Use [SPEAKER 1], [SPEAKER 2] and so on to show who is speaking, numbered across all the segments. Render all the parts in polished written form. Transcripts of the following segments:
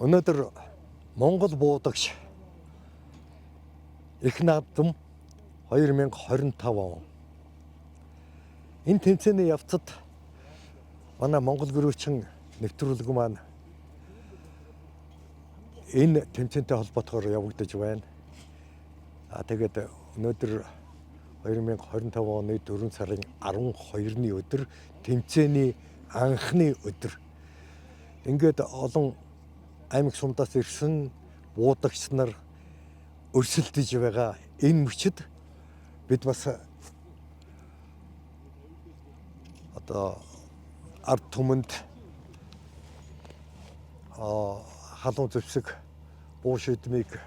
[SPEAKER 1] Өнөөдөр Монгол буудагч их наадам 2025 он. Энэ тэмцээний явцад манай Монгол гөрөөчин нэвтрүүлэг маань энэ тэмцээнтэй холбоотойгоор явагдаж байна. Тэгээд өнөөдөр 2025 оны 4 сарын 12-ны өдөр тэмцээний анхны өдөр. Ингээд олон аймаг сумдаас ирсэн буудагч нар өрсөлдөж байгаа энэ мөчид бид бас одоо ард түмэнд халуун зэвсэг буу шидмийг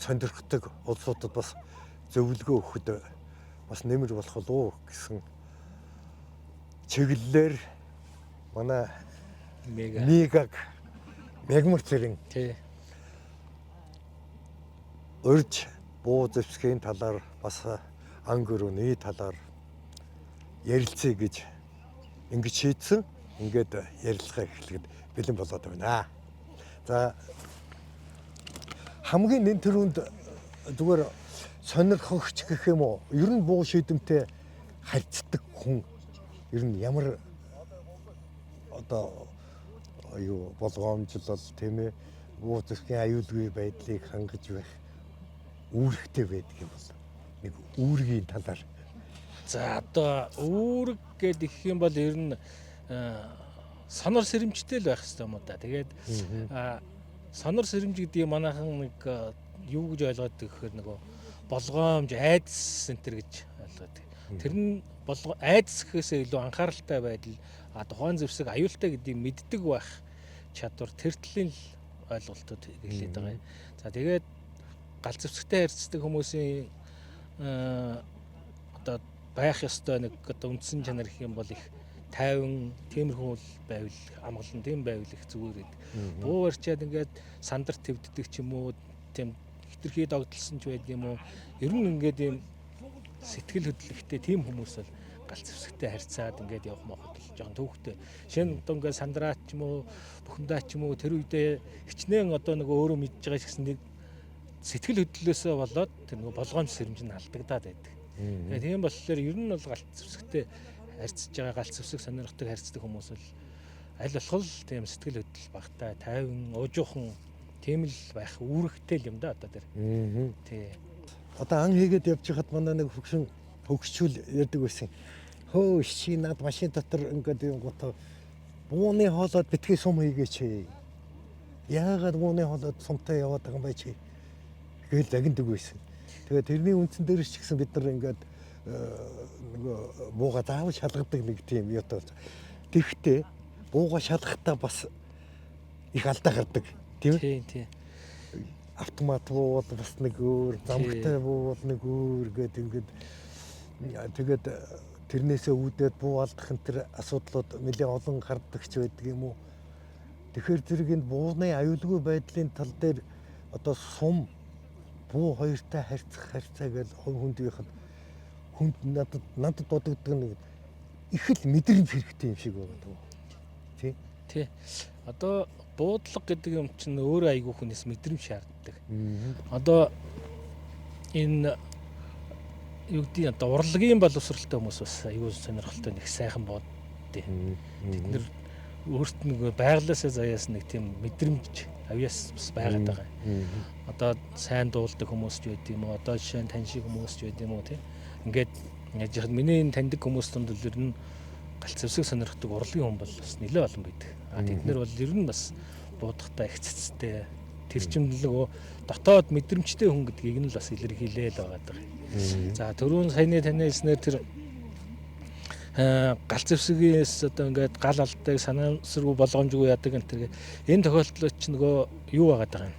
[SPEAKER 1] сонирхдаг улсуудад бас зөвлөгөө өгөхөд бас нэмэр болох болов гэсэн чиглэлээр манай мегаг мегмар зэрэг урьж буу зэвсгийн талаар бас ан гөрөөний талаар ярилцъя гэж ингэж шийдсэн. Ингээд ярилцлага эхлэхэд бэлэн болоод байна. За хамгийн нэн төрөнд зүгээр сонирхогч гэх юм уу? Ер нь буу шийдэмтэй харьцдаг хүн ер нь ямар одоо юу болгоомжлол тийм ээ буу зэвсгийн аюулгүй байдлыг хангаж байх үүрэгтэй байдаг юм бол нэг үүргийн талаар.
[SPEAKER 2] За одоо үүрэг гэдэг их юм бол ер нь сонор сэрэмжтэй л байх хэрэгтэй юм да. Тэгээд сонор сэрэмж гэдэг манайхан нэг юу гэж ойлгоод гэхээр нөгөө болгоомж айдас центр гэж ойлгоод. Тэр нь айдас гэхээсээ илүү анхааралтай байдал тухайн зэвсэг аюултай гэдгийг мэддэг байх чадвар тэр төрлийн ойлголтууд хэлээд байгаа юм. За тэгээд гал зэвсэгтэй харьцдаг хүмүүсийн одоо байх ёстой нэг одоо үндсэн чанар гэх юм бол их тайван тиймэрхүү байвал амгалан тийм байвал их зүгээр гэдэг. Буу барьчаад ингээд сандар твддэг ч юм уу тийм хитрхий догдолсон ч байдаг юм уу. Ер нь ингээд ийм сэтгэл хөдлөлттэй тийм хүмүүс бол гал зэвсэгтэй харьцаад ингээд явах мохот л жоохон төвхтэй. Шинэ одоо ингээд сандраач ч юм уу бухимдаач ч юм уу тэр үедээ хичнээн одоо нэг өөрөө мэдж байгаа гэсэн нэг сэтгэл хөдлөлөөсөө болоод тэр нэг болгоомж сэрэмж нь алдагдаад байдаг. Тэгээд тийм болохоор ер нь бол галт зэвсэгтэй харьцаж байгаа галт зэвсэг сонирхдаг харьцдаг хүмүүс бол аль болох тийм сэтгэл хөдлөл багтай тайван уужуухан тийм л байх үүрэгтэй юм да одоо тэр. Тий.
[SPEAKER 1] Одоо ан хийгээд явж хахад манай нэг хөгшчүүл ярьдаг байсан. Хөө чи над машин дотор ингээд юм гото бууны хоолоод битгий сум хийгээч. Яагаад бууны хоолоод сумтай яваад байгаа юм бэ чи? Тэгэл загиндаг байсан. Тэгээд тэрний үндсэн дээр ч гэсэн бид нар ингээд нөгөө бууга заавал шалгадаг нэг тийм юутай. Тэгэхдээ бууга шалгахдаа бас их алдаа гардаг тийм үү?
[SPEAKER 2] Тий.
[SPEAKER 1] Автомат буу бас нэг өөр, замгтай буу нэг өөр гэдэг ингээд тэгээд тэрнээсээ үүдээд буу алдах энэ төр асуудлууд нэлээд олон гардагч байдаг юм уу? Тэгэхээр зэрэг энэ бууны аюулгүй байдлын тал дээр одоо сум буу хоёртай харьцаа гэж хүндийнх нь хүнд надад дуудагддаг нэг их л мэдрэмж хэрэгтэй юм шиг байна.
[SPEAKER 2] Тий. Одоо буудлага гэдэг юм чинь өөрөө айгүй хүнээс мэдрэмж шаарддаг. Одоо энэ юу гэдэг одоо урлагийн боловсралтай хүмүүс бас айгүй сонирхолтой нэг сайхан бод. Бид нэр өөрт нэг байглаасаа заяас нэг тийм мэдрэмж авьяас бас байгаад байгаа. Одоо сайн дуулдаг хүмүүс ч байд юм уу, одоо жишээ нь тань шиг хүмүүс ч байд юм уу тийм. Ингээд яаж яхад миний энэ таньдаг хүмүүс донд л ер нь галт зэвсэг сонирхдаг урлагийн хүн бол бас нэлээд олон байдаг. Тэд нар бол ер нь бас буудахтай их цэцтэй тэр чинь нөгөө дотоод мэдрэмжтэй хүн гэдгийг нь л бас илэрхийлээл байгаа даа. За түрүүн саяны таны хэлснээр тэр гал зэвсгээс одоо ингээд гал алддаг санаансаргүй болгоомжгүй яадаг энэ тохиолдлууд ч нөгөө юу байгаад байгаа юм.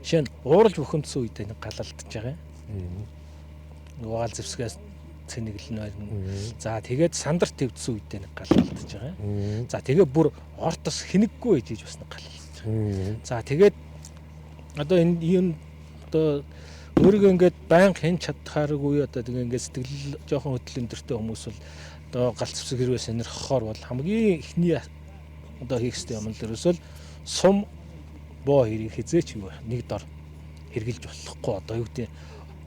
[SPEAKER 2] Жишээ нь ууралж бухимдсан үедээ нэг гал алдаж байгаа юм. Нөгөө гал зэвсгээс цэнэглэн байна. За тэгээд сандар твдсэн үедээ нэг гал алдаж байгаа юм. За тэгээд бүр ортос хинэггүй гэж бас нэг гал алдаж байгаа. За тэгээд одоо энэ одоо өөрийгөө ингээд байнга хэн чадхааргүй одоо тэгээ ингээд сэтгэл жоохон хөдөл өндөртэй хүмүүс бол одоо галт зэвсэг хэрвээ сонирхохоор бол хамгийн ихний одоо хийх ёстой юм л ерөөсөө сум боо хоёрыг хизээч нэг дор хэрглэж болохгүй одоо юу гэдэг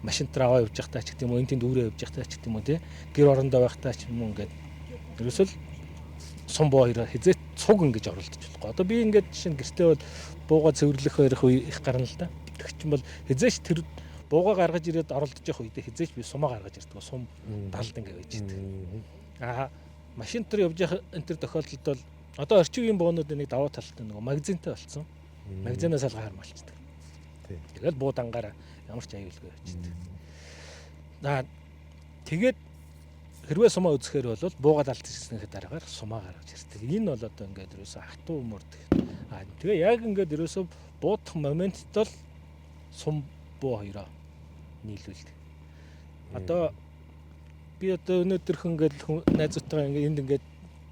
[SPEAKER 2] машинтар аваа явж байхдаа ч гэдэг юм уу энэ тэнд үүрээ явж байхдаа ч гэдэг юм уу тий гэр орондоо байхдаа ч юм уу ингээд ерөөсөл сум боо хоёроо хизээч цуг ингэж оролдож болохгүй. Одоо би ингээд жишээ нь гэртээ бол бууга цэвэрлэх барих үе их гарна л да. Тэгэх чинь бол хизээч тэр бууга гаргаж ирээд оролдож явах үедээ хизээч би сумаа гаргаж ирдэг. Сум далд ингээд байж идэг. Машинтар явж явах энэ төр тохиолдолд бол одоо орчин үеийн боонуудын нэг даваа талтай нөгөө магазинтай болсон. Магазинаас алга хармалчдаг. Тэгэл буудангаараа ямар ч аюулгүй явчихдаг. Тэгээд хэрвээ сумаа үзэхээр бол буугаад алдчихсныхээ дараагаар сумаа гаргаж ирдэг. Энэ бол одоо ингээд ерөөсөө хатуу мөрдөг. Тэгээ яг ингээд ерөөсөө буудах моментд л сум буу хоёроо нийлүүлдэг. Одоо би одоо өнөөдөрх ингээд найзуудтайгаа ингээд энд ингээд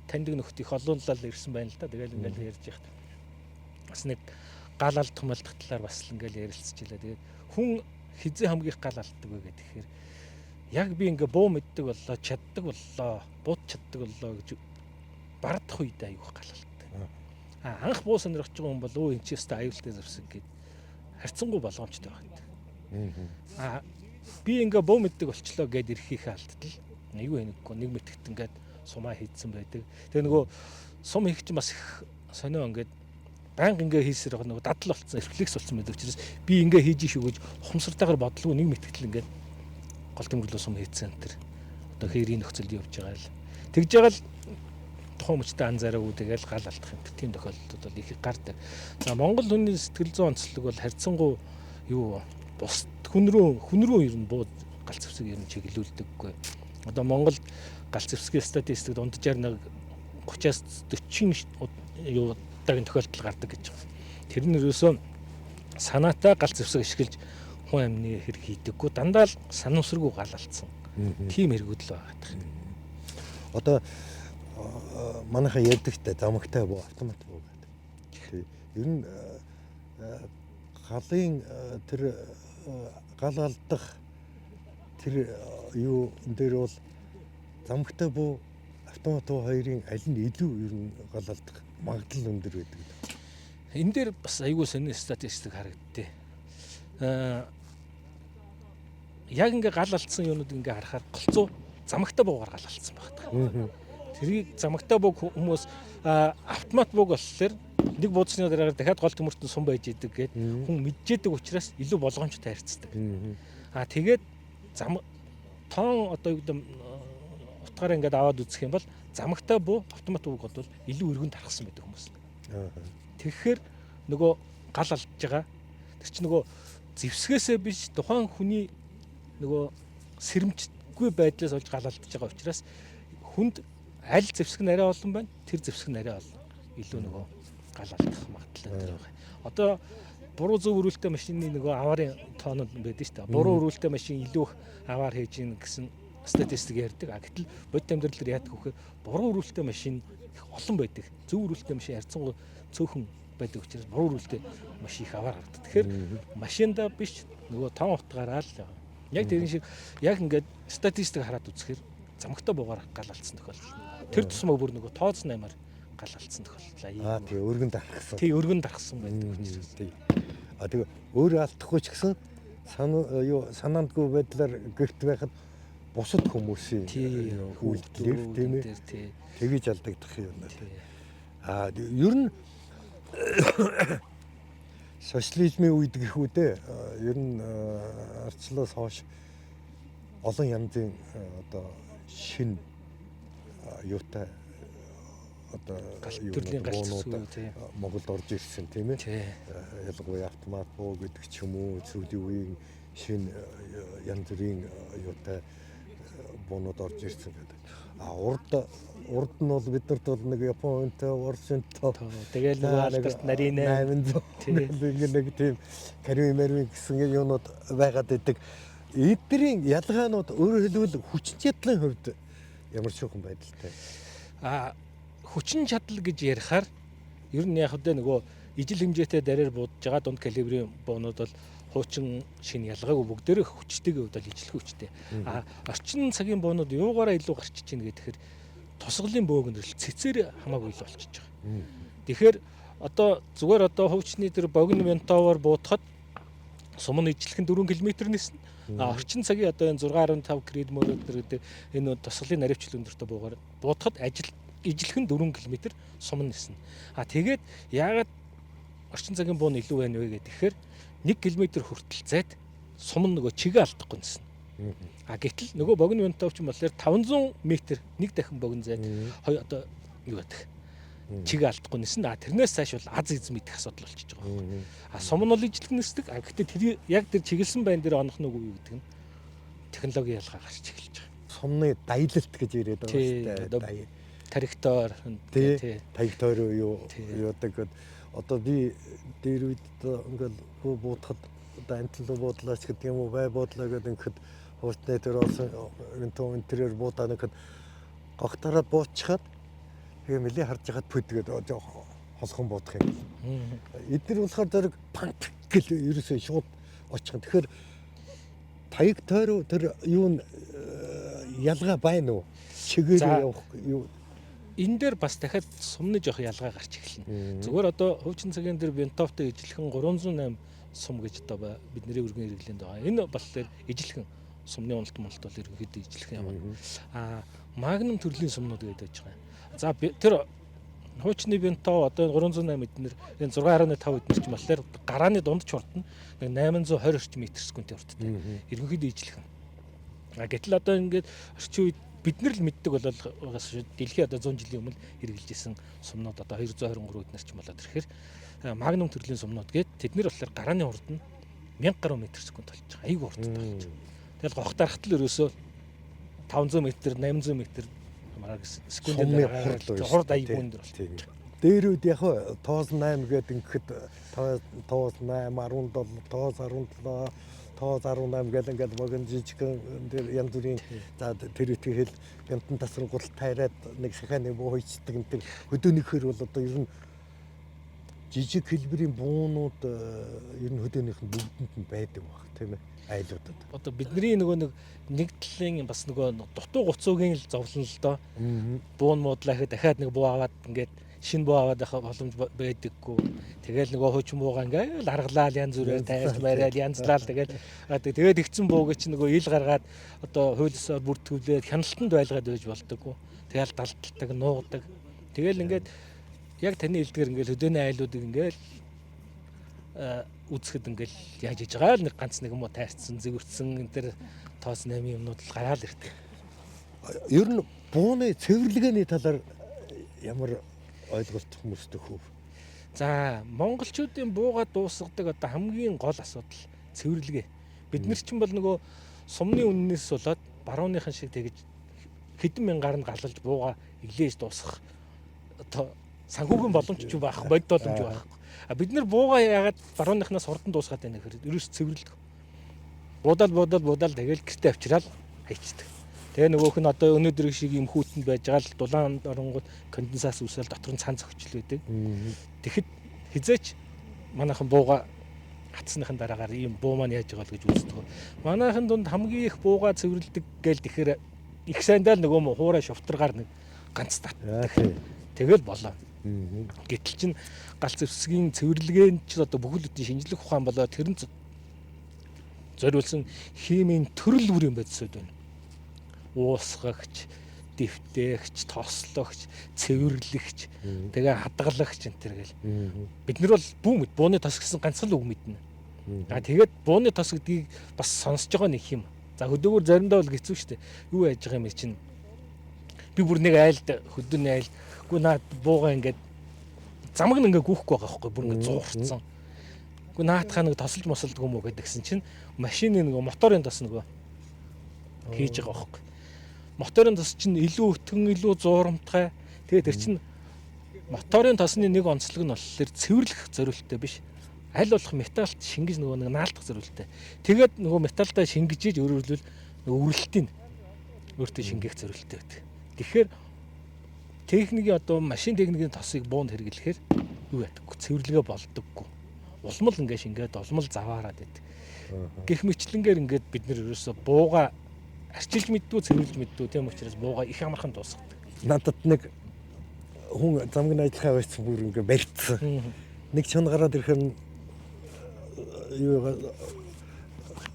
[SPEAKER 2] таньдаг нөхдийг холуулаад ирсэн байна л да. Тэгэл ингээд ярьж яхад бас нэг гал алдах малдах талаар бас л ингээд ярилцчихлаа. Тэгээд хүн хизээ хамгийн их гал алддаг вэ гэхээр яг би ингээ буу мэддэг боллоо, чаддаг боллоо, бууд чаддаг боллоо гэж бардах үед аюух галалтай. Анх буу сонирхож байгаа хүн бол өө энэ ч яста аюултай завсан гэд харьцангуй болгоомжтой байна. Би ингээ буу мэддэг болчлоо гэд ирэхийнхээ алдтал аюу энэггүй нэг мэтгэт ингээд сумаа хийдсэн байдаг. Тэгээ нөгөө сум хийх чинь бас их сонио ингээд банк ингээ хийсээр байгаа нөгөө дадал болцсон, рефлекс болцсон байдаг учраас би ингээ хийж шүү гэж ухамсартайгаар бодлого нэг мэтгэл ингээд гол тэмдэглэл сум хийцэн тэр одоо хээрийн нөхцөлд явж байгаа л тэгж байгаа л тухайн мөчтэй анзаараагүй тэгэл гал алдах юм. Тийм тохиолдолд бол их гардаг. За Монгол хүний сэтгэл зүйн онцлог бол харьцангуй юу бус хүн рүү ер нь бууд галц зэвсэг ер нь чиглүүлдэггүй. Одоо Монгол галц зэвсгийн статистикт унджаар нэг 30-аас 40 юу удаагийн тохиолдол гардаг гэж байна. Тэр нь ерөөсөө санаатай галц зэвсэг ашиглаж хүн амны хэрэг хийдэггүй дандаа л санамсаргүй гал алдсан. Тийм хэрэгүүд л байгаа.
[SPEAKER 1] Одоо манайхаа ярьдагтай замагтай буу автомат буу гэдэг. Ер нь галын тэр гал алдах тэр юу дээр бол замагтай буу автомат буу хоёрын аль нь илүү ер нь гал алдах магадлал өндөр байдаг.
[SPEAKER 2] Энэ дээр бас айгүй сони статистик харагдтыг. Яг ингээ гал алдсан юмнууд ингээ харахаар голцоо замагтай буугаар гал алдсан байна. Тэрийг замагтай бууг хүмүүс автомат бууг болохоор нэг буудсны дараагаар дахиад гол төмөртөнд сум байж идэг гэд хүн мэджээдэг учраас илүү болгоомжтой харьцдаг. Тэгээд тоон одоо юу гэдэг утгаараа ингээд аваад үзэх юм бол замагтай буу автомат бууг бол илүү өргөнд тархсан байдаг хүмүүс. Тэгэхээр нөгөө гал алдж байгаа тэр чинь нөгөө зэвсгээсээ биш тухайн хүний нөгөө сэрэмжгүй байдлаас олж гал алдж байгаа учраас хүнд аль зэвсэг нь арай олон байна. Тэр зэвсэг нь арай олон. Илүү нөгөө гал алдах магадлал дээр байгаа. Одоо буруу зөв өрүүлтэй машины нөгөө аваарын тоонод байдаг шүү дээ. Буруу өрүүлтэй машин илүү их аваар хийж ийн гэсэн статистик ярьдаг. Гэтэл бодит амьдралаар яадаг вөхөр буруу өрүүлтэй машин их олон байдаг. Зөв өрүүлтэй машин харьцангуй цөөхөн байдаг учраас буруу өрүүлтэй машин их аваар гардаг. Тэгэхээр машинда биш нөгөө тоон утгаараа л яг тэрэн шиг яг ингээд статистик хараад үзэхээр замагтай буугаар гал алдсан тохиолдол. Тэр тусмаа бүр нөгөө тооц 8-аар гал алдсан тохиолдол.
[SPEAKER 1] Тэгээ өргөн дарахсан.
[SPEAKER 2] Тий өргөн дарахсан байдаг учраас.
[SPEAKER 1] Тэгээ өөрөө алдахгүй ч гэсэн санаандгүй байдлаар гэрт байхад бусад хүмүүсийн үйлдэлээр тийм ээ тэгж алдагдах юм байна. Ер нь социализмын үед гэхүүдээ ер нь арчлаас хойш олон янзын одоо шин юутай одоо
[SPEAKER 2] төрлийн галзуу
[SPEAKER 1] Монголд орж ирсэн тийм ээ. Ялангуяа автомат буу гэдэг ч юм уу сүүлийн үеийн шин янз бүрийн юутай буунууд орж ирсэн гэдэг. Урд нь бол биднэрт бол нэг Японтой, Оростой
[SPEAKER 2] тэгэл нэг Альберт Наринэ
[SPEAKER 1] 800 нэг тийм Каримервин гэсэн юмнууд байгаад байдаг. Эдгэрийн ялгаанууд өөрөөр хэлбэл хүчин чадлын хувьд ямар шүүхэн байдалтай.
[SPEAKER 2] Хүчин чадал гэж ярихаар ер нь яг хөдөө нөгөө ижил хэмжээтэй дараар буудаж байгаа дунд калибрийн буунууд бол хуучин шин ялгаагүй бүгдээрээ хүчтэйгээ хувьд л ижил хүчтэй. Орчин цагийн буунууд юугаараа илүү гарчиж ийн гэхээр тусгалын бөөгнөрл цэцээр хамаагүй л болчихж байгаа. Тэгэхээр Одоо зүгээр одоо хувьчны тэр богино винтовоор буутахад сум нь ижлэх нь 4 км ниснэ. Орчин цагийн одоо энэ 6.5 кред мөрөд гэдэг энэ тусгалын наривчлал өндөртөө буугаар буутахад ижлэх нь 4 км сум нь ниснэ. Тэгээд яагаад орчин цагийн буу нь илүү байна вэ гэхээр 1 км хүртэл зайд сум нь нөгөө чигээ алдахгүй ниснэ. Гэтэл нөгөө богино винтовч юм болохоор 500 м нэг дахин богино зайд одоо юу гэдэг чигээ алдахгүй ниснэ. Тэрнээс цааш бол аз эзэм идэх асуудал болчихж байгаа юм. Сум нь бол ижлэх нисдэг. Гэхдээ тэр яг тэр чиглэсэн байн дээр онох нь үгүй гэдэг нь технологийн ялгаа гарч эхэлж байгаа.
[SPEAKER 1] Сумны даялалт гэж яриад байгаа шүү дээ.
[SPEAKER 2] Тарихтоор
[SPEAKER 1] тий. Тарихтоор юу яадаг одоо би дээр үед ингээл хөө буутахад одоо амтлуу буудлаач гэдэг юм уу бай буудлаа гэдэг ингээд хуучны тэр олсон интерьер буудаа нэгэд гогтараад буучхад тэгээ мэлий харж хахад пүдгээд холхон буудах юм. Эдгээр болохоор зэрэг панк гэл ерөөсөө шууд очих. Тэгэхээр таяг тойроо тэр юу ялгаа байна уу? Чигээр явах юу?
[SPEAKER 2] Энэ дээр бас дахиад сумны жоох ялгаа гарч эхэлнэ. Зүгээр одоо хуучин цагийн дээр винтовтой ижлэхэн 308 сум гэж одоо бидний өргөн хэрэглээнд байгаа. Энэ болохоор ижлэхэн сумны уналт бол ерөнхийдөө ижлэхэн юм. Магнум төрлийн сумнууд гэдэг байж байгаа. За тэр хуучны винтов одоо 308 эднэр энэ 6.5 эднэр ч болохоор гарааны дунд ч хурдна 820 орчим метр секундын хурдтай. Ерөнхийдөө ижлэхэн. Гэтэл одоо ингээд орчин үед бид нар л мэддэг болол дэлхий одоо 100 жилийн өмнө хэрэгжилж исэн сумнууд одоо 223 эднэр ч болоод ирэхээр магнум төрлийн сумнууд гээд тэд нар болохоор гарааны хурд нь 1000 гаруй метр секунд болж байгаа. Айгүй хурдтай болж байгаа. Тэгэл гогт дарахт л ерөөсөө 500 м 800 м секундын хурд айгүй өндөр болчихсон.
[SPEAKER 1] Дээр үед яг тоос 8 гэдэг ингээд тоос 8 17 тоос 17 тоос 18 гэл ингээд богино жижигхэн дээр янз бүрийн за тэр ихтгэл гэнтэн тасрангуул тайраад нэг саханы буу хийцдэг энэ хөдөөнийхөр бол одоо ер нь жижиг хэлбэрийн буунууд ер нь хөдөөнийх нь бүгдэнд нь байдаг баг тийм ээ айлуудад.
[SPEAKER 2] Одоо бидний нөгөө нэг талын бас нөгөө дутуу гуцуугийн л зовлон л доо. Буун муудлаа гэхэд дахиад нэг буу аваад ингээд шинэ буу аваад авах боломж байдаггүй. Тэгэл нөгөө хуучин буугаа ингээл аргалаал янз бүрээр тайлж бариад янзлал тэгээд игцэн бууг чи нөгөө ил гаргаад одоо хуулиасаар бүртгүүлээд хяналтанд байлгаад байж болдоггүй. Тэгэл далталдаг, нуугдаг. Тэгэл ингээд яг таны хэлдгээр ингээл хөдөөний айлуудыг ингээл үзэхэд ингээл яаж хийж байгаа л нэг ганц нэг юм уу тайрцсан, зэвэрцсэн энэ төр тоос 8 юмнууд л гараал ирдэг.
[SPEAKER 1] Ер нь бууны цэвэрлэгээний талаар ямар ойлголт хүмүүстэй хөв.
[SPEAKER 2] За монголчуудын бууга дуусгадаг одоо хамгийн гол асуудал цэвэрлэгээ. Бид нар чинь бол нөгөө сумны үннээс болоод барууныхан шиг тэгж хэдэн мянгаар нь галалж бууга иглээж дуусгах одоо санхүүгийн боломж ч байхгүй, бодит боломж байхгүй. Бид нар бууга яагаад барууныхнаас хурдан дуусгаад байна гэхээр ерөөс цэвэрлэдэг. Буудаал тэгэл гэртээ авчираад хайчдаг. Тэгээ нөгөөх нь одоо өнөөдөр шиг юм хүүтэнд байж байгаа л дулаан оронгууд конденсац үүсэл дотор нь цан зөгчл байдаг. Тэгэхэд хизээч манайхан бууга хатсныхын дараагаар ийм буу маань яаж байгаа л гэж үздэг. Манайхан дунд хамгийн их бууга цэвэрлэдэг гээл тэгэхээр их сайндаа л нөгөө хуурай шувтаргаар нэг ганц татдаг. Тэгэл болоо. Гэтэл чин галц зэвсгийн цэвэрлэгээнд ч одоо бүхэл бүтэн шинжлэх ухаан болоо тэр нь зориулсан химийн төрөл бүрийн бодисод байна. Уусгагч, дэвтээгч, тослогч, цэвэрлэгч, тэгээ хадгалагч энэ төр гэл. Бид нар бол бүү мэд бууны тос гэсэн ганцхан үг мэднэ. Тэгээд бууны тос гэдгийг бас сонсож байгаа нэг юм. За хөдөөгөр заримдаа бол хэцүү шттэ. Юу яаж байгаа юм чинь би бүр нэг айлд хөдөөний айл гү наад бууга ингээд замаг нь ингээд гүйхгүй байгаа байхгүй бүр ингээд зуурцсан. Гү наатхаа нэг тосолж мосолдгүй юм уу гэдгсэн чинь машины нэг моторын тос нөгөө хийж байгаа байхгүй. Моторын тос чинь илүү өтгөн, илүү зуурамтгай. Тэгээд тэр чинь моторын тосны нэг онцлог нь болохоор цэвэрлэх зориулттай биш. Аль болох металлт шингэж нөгөө нэг наалдах зориулттай. Тэгээд нөгөө металлтаа шингэж өөрөөр хэлбэл үрэлтийн өөртөө шингээх зориулттай байдаг. Тэгэхээр техникийн одоо машин техникийн тосыг буунд хэрэглэхээр юу ядаггүй цэвэрлэгээ болдоггүй. Улмал ингээ шингээд улмал заваарад байдаг. Гэх мэтлэнгээр ингээд бид нэр ерөөсө бууга арчилж мэддүү цэвэрлж мэддүү тийм учраас бууга их амархан дуусгадаг.
[SPEAKER 1] Надад нэг хүн замгийн ажиллагаа байсан бүр ингээ барьцсан. Нэг чон гараад ирэхээр юу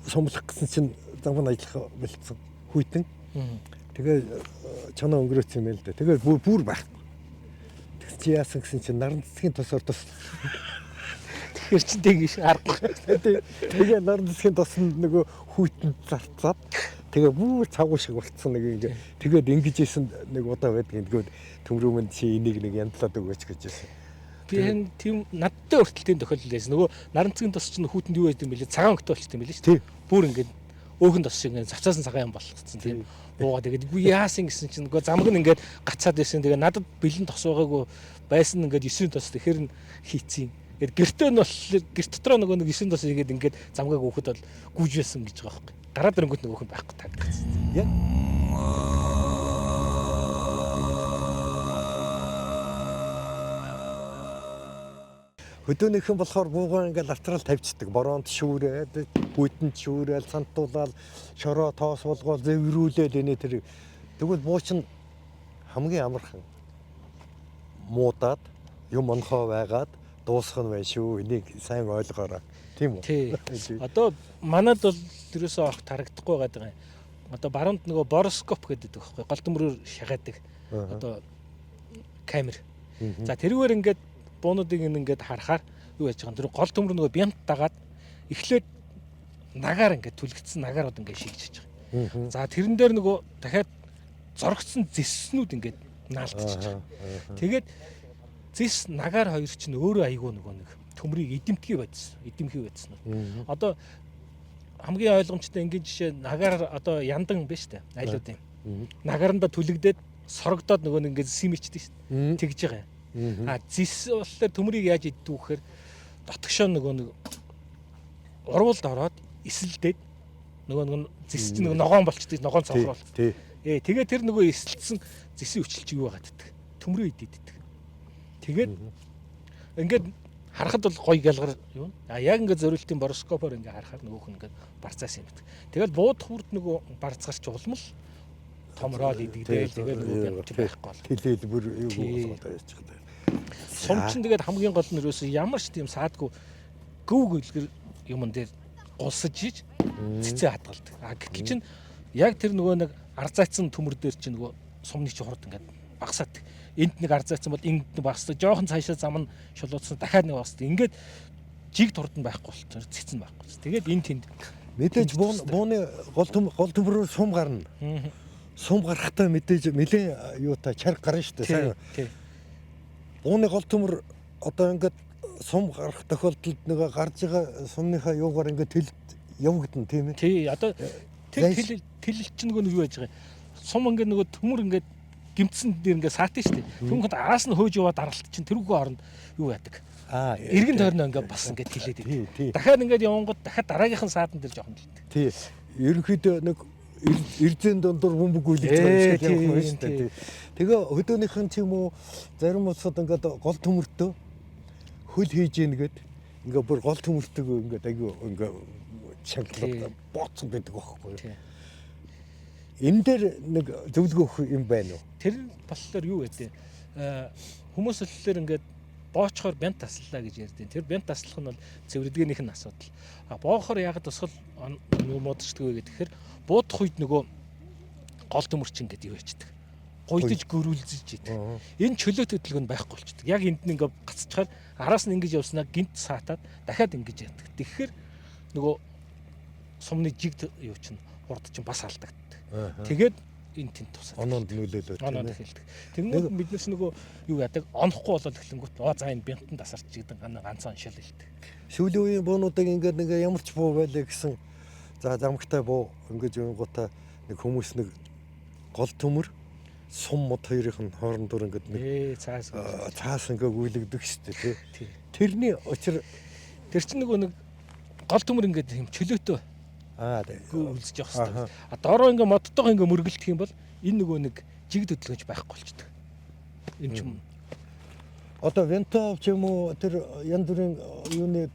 [SPEAKER 1] сомлох гэсэн чинь замгийн ажиллагаа болцсон. Хүйтэн. Тэгээ чоноо өнгөрөөцсөн юм л да. Тэгээ бүр байхгүй. Тэгс чи яасан гэсэн чинь наран цэцгийн тосоор тус.
[SPEAKER 2] Тэгэхээр чи тэгж аргагүй.
[SPEAKER 1] Тэгээ наран цэцгийн тоснд нөгөө хүйтэн зарцаад тэгээ бүр цавгүй шиг болцсон нэг ингээ. Тэгээд ингэж исэн нэг удаа байдаг. Тэгээд төмрөөмөнд чи энийг нэг яндлаад өгөөч гэж байсан.
[SPEAKER 2] Би энэ тийм надтай хүртэл тийм тохиолдол байсан. Нөгөө наранцгийн тос чинь хүтэнд юу байд юм бэлээ? Цагаан өгтөө болчихсон юм бэлээ шүү дээ. Бүр ингээд өөхөн тос шиг ингээд завцаасан цагаан юм болгоцсон тийм. Буугаад тэгээд үгүй яасан гэсэн чинь нөгөө замг нь ингээд гацаад байсан. Тэгээд надад бэлэн тос байгаагүй байсан ингээд 9 тос тэгэхээр нь хийцэн. Тэгээд гэртээ нь бол гэр дотроо нөгөө нэг 9 тос игээд ингээд замгааг өөхөд бол гүйж байсан гэж байгаа байхгүй. Дараа дөрөнгөт нөгөөх нь байхгүй тагдчихсан.
[SPEAKER 1] Яг хөдөөнийхэн болохоор буугаа ингээл австрал тавьчихдаг. Бороонд шүүрээд, хүйтэн шүүрээл, сантуулаад, шороо тоос болгоод зэврүүлээд энэ тэр. Тэгвэл буу чинь хамгийн амархан муудаад юм онхоо байгаад дуусах нь байна шүү. Энийг сайн ойлгоорой. Тийм үү?
[SPEAKER 2] Тий. Одоо манад бол ерөөсөө огт харагдахгүй байгаа юм. Одоо баруунд нөгөө бороскоп гэдэг байхгүй гол төмрөөр шахаадаг. Одоо камер. За тэрүүгээр ингээд буунуудыг ингээд харахаар юу яаж байгаа юм. Тэр гол төмөр нөгөө бянт дагаад эхлээд нагаар ингээд түлэгдсэн нагаарууд ингээд шигжиж байгаа. За тэрэн дээр нөгөө дахиад зоргцсон зэснүүд ингээд наалтчихж байгаа. Тэгээд зэс нагаар хоёр чинь өөрөө айгүй нөгөө нэг төмрийг эдэмтгий байдсан. Эдэмхий байдсан. Одоо хамгийн ойлгомжтой энгийн жишээ нагаар одоо яндан биш үү? Айлуудын. Нагааранда түлэгдээд сорогдоод нөгөө нэг ингээд симичдэг шүү дээ. Тэгж байгаа юм. Зис болохоор төмрийг яаж иддэг вэхээр дотгошоо нөгөө нэг уруулд ороод эсэлдээд нөгөө зис чинь нөгөө ногоон болчдөг ногоон цонхрол. Тэгээ тэр нөгөө эсэлдсэн зисийн хүчилж юу байгаад ддэг. Төмрөө иддэг. Тэгээд ингээд харахад бол гоё гэлгар юу. Яг ингээд зориултын бороскопоор ингээд харахаар нөгөөх нь ингээд барцаас юм бит. Тэгэл бууд хүрд нөгөө барцгарч улмал томроод идэгдээл тэгээд нөгөө бямт байхгүй бол.
[SPEAKER 1] Тэлэл бүр юу болгоод байж байгаа.
[SPEAKER 2] Сум чинь тэгээд хамгийн гол нь юусэн ямар ч тийм саадгүй гөв гөлгөр юмн дээр гулсаж иж цэцээ хадгалдаг. Гэтэл чинь яг тэр нөгөө нэг арзаацсан төмөр дээр чинь нөгөө сумны чи хурд ингээд багасаад. Энд нэг арзаацсан бол энд нэг багасдаг. Жохон цаашаа зам нь шулуутсан дахиад нэг багасдаг. Ингээд жиг турд нь байхгүй болчихсон. Цэцэн байхгүй. Тэгээд энэ тэнд
[SPEAKER 1] мэдээж бууны гол төмрөөр сум гарна. Сум гарахтаа мэдээж нэлээд юу та чарга гарна шүү дээ. Сайн. Бууны гол төмөр одоо ингээд сум гарах тохиолдолд нэг гарч байгаа сумныхаа юугаар ингээд явагдана тийм ээ.
[SPEAKER 2] Тий одоо тэр тэлэл чинь нөгөө юу яаж байгаа. Сум ингээд нөгөө төмөр ингээд гимтсэн дээр ингээд саатан шүү дээ. Түүнхэд араас нь хөөж яваад даралт чинь тэрүүгөө оронд юу яадаг. Эргэн тойрноо ингээд бас ингээд тэлээд идэв. Дахиад ингээд явангууд дахиад дараагийнхын саадан дээр жоохон тэлдэг.
[SPEAKER 1] Тий. Ерөнхийдөө нэг эрдэн дондор бөмбөг үлдэж байгаа шиг явах юм шүү дээ. Тэгээ хөдөөнийхэн ч юм уу зарим улсууд ингээд гол төмөртөө хөл хийж ийнгээд ингээд бүр гол төмөртөө ингээд аягүй ингээд чангалаад бооцсон байдаг байхгүй юу. Энэ дээр нэг зөвлөгөө юм байна уу?
[SPEAKER 2] Тэр болохоор юу гэдэг хүмүүс болохоор ингээд боочхоор бянт таслаа гэж ярьдیں۔ Тэр бянт таслах нь бол цэвэрлэгнийх нь асуудал. Боохоор ягаад тусгал муудчихдаг вэ гэхээр буудах үед нөгөө гол төмөрч ингээд юу яачдаг. Гуйдаж гөрүүлзэж идэг. Энэ чөлөөт хөдөлгөөн байхгүй болчихдог. Яг энд нь ингээд гацчихаар араас нь ингэж явснаа гинт саатаад дахиад ингэж яадаг. Тэгэхээр нөгөө сумны жигд юу чинь урд чинь бас алдагддаг. Тэгээд энэ тэнд тусаад.
[SPEAKER 1] Оноонд нөлөөлөд.
[SPEAKER 2] Оноонд хэлдэг. Тэнгүүд биднес нөгөө юу яадаг онохгүй болоод эхлэнгүүт за энэ бянтан тасарч гэдэг ганцхан шил хэлдэг.
[SPEAKER 1] Сүүлийн үеийн буунуудыг ингээд нэг ямар ч буу байлаа гэсэн за замгтай буу ингээд юунгуудаа нэг хүмүүс нэг гол төмөр сум мод хоёрын хооронд дүр ингээд нэг цаас ингээд гүйлэгдэг шүү дээ тий. Тэрний учир
[SPEAKER 2] тэр чинь нөгөө нэг гол төмөр ингээд юм чөлөөтөө үлсэж явах хэрэгтэй. Доороо ингээ модтойгоо ингээ мөргөлдөх юм бол энэ нөгөө нэг жигд хөдөлгөөж байхгүй болчдөг. Энэ ч юм.
[SPEAKER 1] Одоо вентов ч юм уу тэр янз бүрийн юуны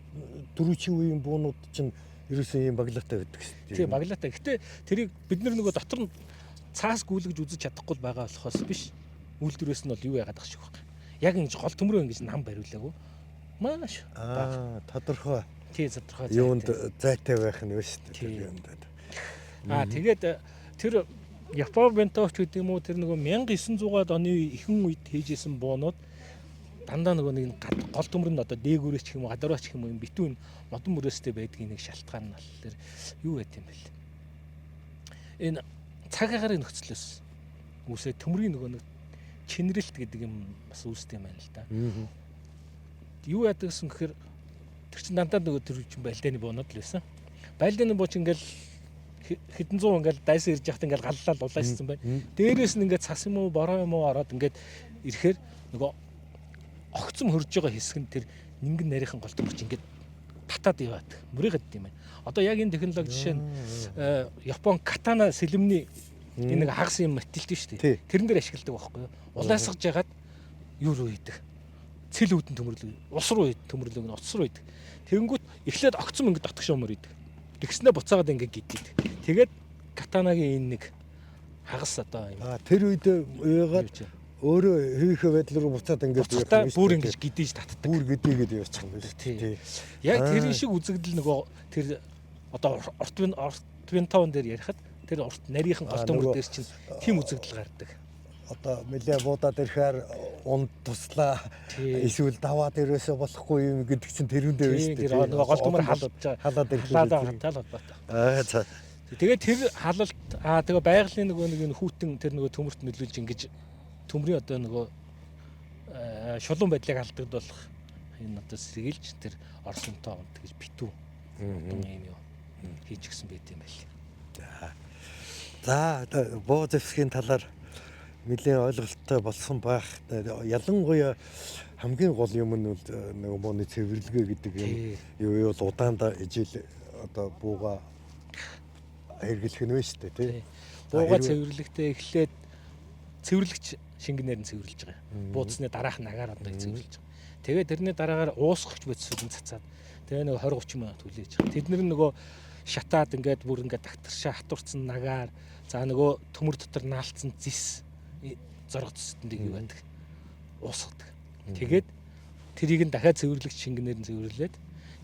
[SPEAKER 1] дөрвчийн үеийн буунууд чинь ерөөсөн юм баглаатай байдаг шүү дээ.
[SPEAKER 2] Тийм баглаатай. Гэтэ тэрийг бид нөгөө дотор нь цаас гүйлгэж үзэж чадахгүй байгаа болохоос биш. Үйлдвэрээс нь бол юу яагаад ах шиг байна. яг ингэж гол төмрөө ингэж нам бариулаагүй. Маш
[SPEAKER 1] тодорхой
[SPEAKER 2] тий тодорхой
[SPEAKER 1] юунд зайтай байх нь биш
[SPEAKER 2] Тий.
[SPEAKER 1] үү юмдаа.
[SPEAKER 2] Тэгээд тэр Япон бенточ гэдэг юм уу тэр нөгөө 1900-аад оны ихэнх үед хийжсэн буунууд дандаа нөгөө нэг гол төмөр нь одоо дээгүүрээс ч юм уу гадараач ч юм уу юм битүүн модон мөрөөстэй байдгийн нэг шалтгаан нь бол тэр юу байт юм бэл. Энэ цаг агарын нөхцлөөс үүсээ төмрийн нөгөө нэг чинрэлт гэдэг юм бас үүсдэг юм байна л да. Юу яадаг гэсэн гэхээр тэр чин дандаа нөгөө тэр чинь байлдааны буунууд л байсан. Байлдааны бууч ингээл хэдэн зуун ингээл дайсан ирж яхад ингээл галлал улаашсан байна. Дээрээс нь ингээд цас юм уу бороо юм уу ороод ингээд ирэхээр нөгөө огцом хөрж байгаа хэсэг нь тэр нингэн нарийнхан гол төмөрч ингээд татаад яваад мөрийгэд юм байна. Одоо яг энэ технологи жишээ нь Япон катана сэлэмний энэ нэг хагас юм матилт шүү дээ. Тэрэн дээр ашигладаг байхгүй юу? Улаасгаж ягаад юу руу хийдэг? Цэл үүдэн төмөрлөг, ус руу төмөрлөг, утас руу хийдэг. Тэгэнгүүт эхлээд огцом ингээд дотгошоо мөр хийдэг. Тэгснээ буцаагаад ингээд гидээд. Тэгээд катанагийн энэ нэг хагас одоо юм.
[SPEAKER 1] Тэр үед уяагаад өөрөө хийх байдал руу буцаад ингээд
[SPEAKER 2] бүр ингэж гидэж татдаг.
[SPEAKER 1] Бүр гидээгээд явчих юм биш.
[SPEAKER 2] Тий. Яг тэр шиг үзэгдэл нөгөө тэр одоо Ортвинтаун дээр ярихад тэр нарийнхан гол төмөр дээр чинь тийм үзэгдэл гардаг.
[SPEAKER 1] Одоо нэлээ буудаад ирэхээр унд туслаа эсвэл даваад ирээсээ болохгүй юм гэдэг чинь тэрүүн дээр биш үү?
[SPEAKER 2] Тэр нөгөө гол төмөр халаад ирэхээр
[SPEAKER 1] за.
[SPEAKER 2] Тэгээд тэр халалт тэгээ байгалийн нөгөө нэг хүүтэн тэр нөгөө төмөрт нөлөөлж ингэж төмрийн одоо нөгөө шулуун байдлыг алдагдуулах энэ одоо сэргийлж тэр Оросонтой онд гэж битүү юм юу хийж гисэн байт юм байл.
[SPEAKER 1] За боо зэвсгийн талаар нэлээд ойлголттой болсон байх. Ялангуяа хамгийн гол юм нь нэг мууны цэвэрлэгээ гэдэг юм. Юу бол удаанда ижил одоо бууга хэрэглэх нь вэ шүү дээ тий.
[SPEAKER 2] Бууга цэвэрлэхдээ эхлээд цэвэрлэгч шингэнээр нь цэвэрлж байгаа. Буудсны дараах нагаар одоо цэвэрлж байгаа. Тэгээд тэрний дараагаар уусгахч бодисууд нь цацаад тэгээ нэг 20-30 минут хүлээж байгаа. Тэднэр нөгөө шатаад ингээд бүр ингээд дагтаршаа хатурцсан нагаар за нөгөө төмөр дотор наалцсан зис зоргоцсонд юу байдаг. Уусгадаг. Тэгээд тэрийг нь дахиад цэвэрлэгч шингэнээр нь цэвэрлээд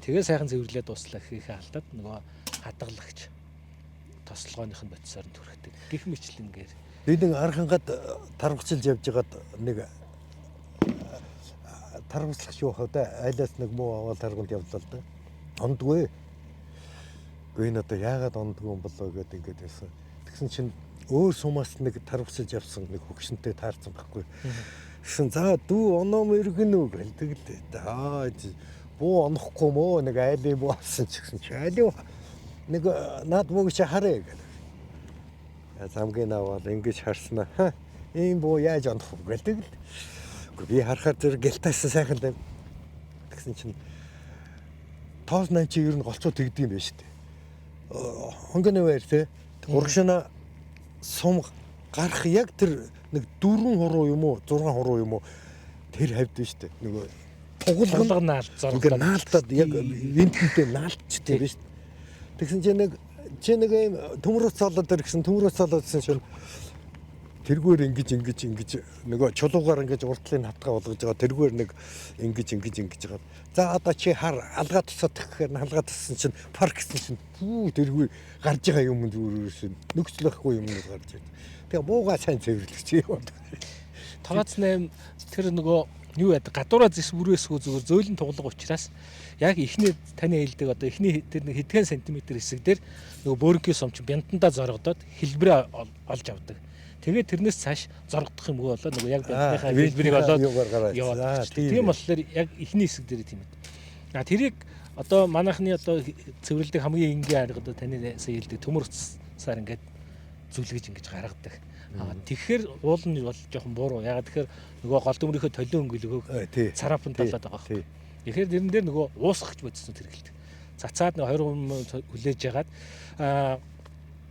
[SPEAKER 2] тэгээ сайхан цэвэрлээд дуслаа гэхээ алдаад нөгөө хадгалагч тослогооных нь бодисоор нь түрхдэг. Гэх мэтлэнгээр
[SPEAKER 1] бид нэг архангад тарвцалж явж байгаад нэг тарвцлагч юу хавда айлаас нэг муу аваад таргунд явлаа л да. Ондгүй. Гүй энэ одоо яагаад ондгүй юм болоо гэдэг ингээд байсан. Тэгсэн чинь өөр сумаас нэг тарвцалж явсан нэг хөгшөнтэй таарсан байхгүй. Тэгсэн за дүү оноом иргэн үү гэл тэгээд буу онохгүй мөө нэг айлын буу авсан ч гэсэн чи айлын нэг наад бууг чи харъя гэл. Замгийн аваад ингэж харснаа. Ийм буу яаж ондох вэ гэдэг л. Би харахаар тэр гялтаас сайхан л тэгсэн чинь тоос 8 чи ер нь голцоо тэгдэм байх шүү дээ. Хөнгөний байр те урагшина сум гарах яг тэр нэг 4 хуруу юм уу 6 хуруу юм уу тэр хавьд нь шүү дээ. Нөгөө тугалга наалт зоргоо наалтаад яг винтэнтэй наалтчтэй биш. Тэгсэн чи нэг юм төмрөөс цолоод ирсэн төмрөөс цолоод ирсэн шин тэргээр ингэж нөгөө чулуугаар ингэж уртлын хатгаа болгож байгаа тэргээр нэг ингэж байгаа. За одоо чи хар алгаа тусаад гэхээр алгаа туссан чинь парк гэсэн чинь пүү тэргээр гарч байгаа юм зүрээс нөхцлөхгүй юм гарч байна. Тэгээ бууга сайн цэвэрлэгч юм.
[SPEAKER 2] Тооц 8 тэр нөгөө юу яадаг гадуураа зис бүрээсгүй зүгээр зөөлөн туглаг учраас яг ихний таны хэлдэг одоо ихний тэр нэг хэдхэн сантиметр хэсэг дээр нөгөө бөөрөнгийн сум чинь бянтандаа зоргодоод хэлбэрээ олж авдаг. Тэгээд тэрнээс цааш зоргодох юм бол нөгөө яг бянтныхаа хэлбэрийг олоод яваад. Тийм болохоор яг ихний хэсэг дээр тийм ээ. Тэрийг одоо манайхны одоо цэвэрлдэг хамгийн энгийн арга одоо таны хэлдэг төмөр уцсаар ингээд зүлгэж ингэж гаргадаг. Тэгэхээр уул нь бол жоохон бууруу. Ягаад тэгэхээр нөгөө гол төмрийнхөө толио өнгөлөгөө царапан талаад байгаа хэрэг. Тэгэхээр тэрэн дээр нөгөө уусгахч бодсон хэрэгэлдэг. Цацаад нөгөө 20 минут хүлээж ягаад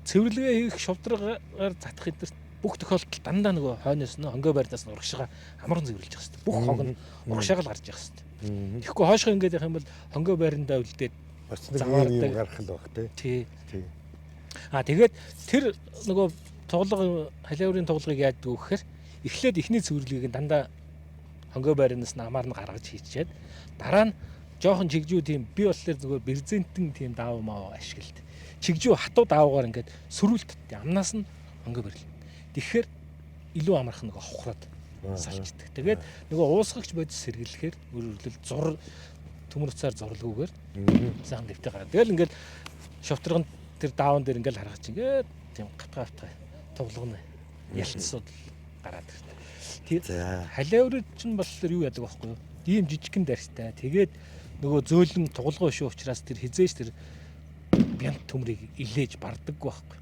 [SPEAKER 2] цэвэрлэгээ хийх шувдраагаар затах хэдэрт бүх тохиолдолд дандаа нөгөө хойноос нь хонгой байрнаас нь урагшгаа амархан цэвэрлж явах хэрэгтэй. Бүх хог нь урагшаага л гарч явах хэрэгтэй. Тэгэхгүй хойшоо ингэж явах юм бол хонгой байрандаа үлдээд
[SPEAKER 1] заваардаг гарах л баг тий.
[SPEAKER 2] Тэгээд тэр нөгөө халяурын тоглогыг яадаг вэ гэхээр эхлээд ихний цэвэрлэгийг дандаа хонгой байрнаас намаар нь гаргаж хийчихэд дараа нь жоохон чигжүү тийм би болохоор зүгээр брезентэн тийм даав маа ашиглалт. Чигжүү хатуу даавгаар ингээд сөрүүлт амнаас нь хонгой барил. Тэгэхээр илүү амархан нөгөө хухраад салчдаг. Тэгээд нөгөө уусгагч бодис сэргэлэхээр өөрөөр төмөр уцаар зорлгоогоор зам дэвтэй гараад. Тэгэл ингээд шовтрогон тэр даавн дээр ингээд харгаж ингээд тийм гатгаавтай тоглоно ялцсууд гараад ирдэг. Халиаврууд ч нь болохоор юу яадаг байхгүй юу? Ийм жижигхэн дарстай. Тэгээд нөгөө зөөлөн тугалгаа шүү учраас тэр хизээж тэр бянт төмрийг илээж бардаггүй байхгүй.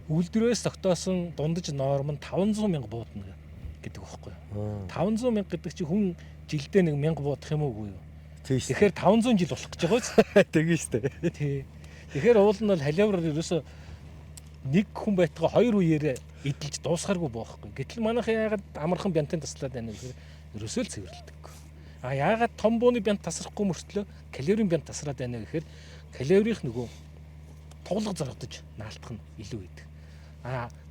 [SPEAKER 2] Үйлдвэрээс тогтоосон дундаж норм нь 500 мянга буудна гэдэг байхгүй юу? 500 мянга гэдэг чинь хүн жилдээ 1 мянга буудах юм уу юу? Тэгэхээр 500 жил болох гэж байгаа биз?
[SPEAKER 1] Тэгэн штэ.
[SPEAKER 2] Тий. Тэгэхээр уул нь бол халиавраар ерөөсө нэг хүн байтгаа хоёр үеэрээ эдэлж дуусгааргүй байхгүй. Гэтэл манайхан яагаад амархан бянтын таслаад байна вэ? Ерөөсөө л цэвэрлэдэггүй. Яагаад том бууны бянт тасрахгүй мөртлөө калорийн бянт тасраад байна гэхээр калорийнх нөгөө туулга зоргодож наалтах нь илүү байдаг.